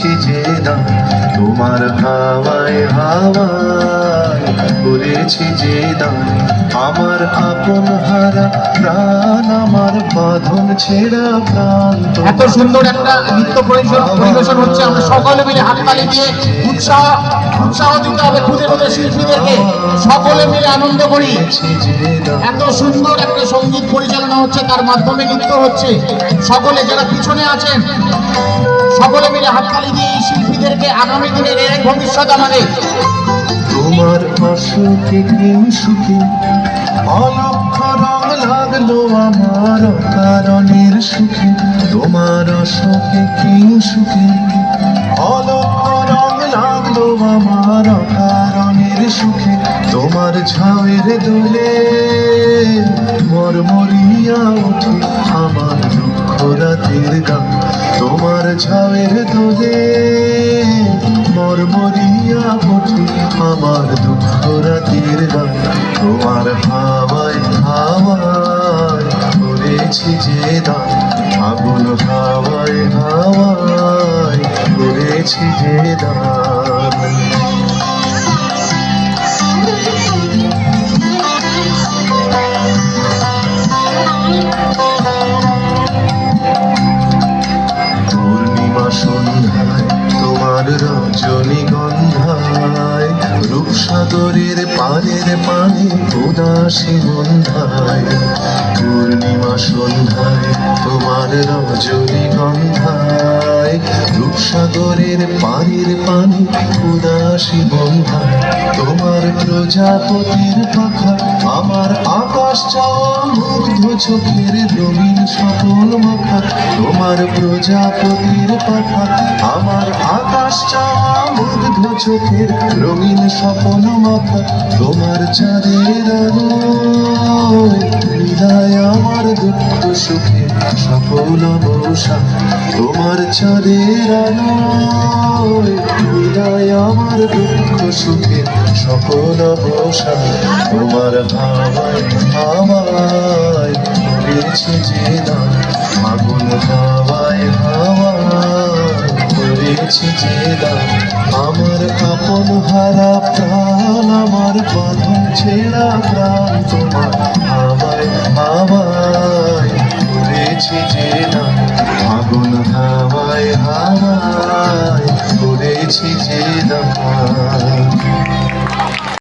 করেছি যে দান, তোমার হাওয়ায় হাওয়ায় করেছি যে দান। আমার আপন হারা প্রাণ, আমার বাঁধন ছেঁড়া প্রাণ, এত সুন্দর একটা নৃত্য পরিবেশন হচ্ছে, আমরা সকলে মিলে হাততালি দিয়ে উৎসাহ দিতে হবে খুদে খুদে শিল্পীদেরকে, সকলে মিলে আনন্দ করি। এত সুন্দর একটা সঙ্গীত পরিচালনা হচ্ছে, তার মাধ্যমে নৃত্য হচ্ছে। সকলে যারা পিছনে আছেন সকলে মিলে হাততালি দিয়ে এই শিল্পীদেরকে, আগামী দিনের এর ভবিষ্যৎ আমাদের। তোমার অসুখে প্রেম সুখে অলক্ষ রং লাগলো আমার কারণের সুখে, তোমার অসুখে প্রেম সুখে অলক্ষ রং লাগলো আমার কারণের সুখে। তোমার ঝাউয়ের দোলে মরমরিয়া ওঠে আমার দুঃখ রাতের গান, তোমার ঝাউয়ের দোলে মরমরিয়া ওঠে আমার দুঃখ রাতের গান। তোমার হাওয়ায় হাওয়ায় করেছি যে দান, আগুন হাওয়ায় হাওয়ায় করেছি যে দান। পূর্ণিমা সন্ধ্যায় তোমার রজনীগন্ধায়, রূপসাগরের পানের পানে উদাসী গন্ধায়। পূর্ণিমা সন্ধ্যায় তোমার রজনীগন্ধায়, রূপসাগরের পানের পানে উদাসী গন্ধায়। তোমার প্রজাপতির পাখা আমার আকাশ চাওয়া মুগ্ধ চোখের রঙিন সপন মাখা, তোমার প্রজাপতির পাখা আমার আকাশ চাওয়া মুগ্ধ চোখের রঙিন স্বপ্ন মাখা। তোমার চাঁদের আলোয় মিলায় আমার দুঃখ সুখে সকল অবসা, তোমার চাঁদের আলোয় মিলায় আমার দুঃখ সুখে সকল অবসা। তোমার হাওয়ায় হাওয়ায় করেছি যে দান, আগুন হাওয়ায় হাওয়ায় করেছি যে দান। আমার আপন হারা প্রাণ, আমার বাঁধন ছেঁড়া প্রাণ, তোমার হাওয়ায় হাওয়ায় করেছি যে দান, আগুন হাওয়ায় হাওয়ায় করেছি যে দান।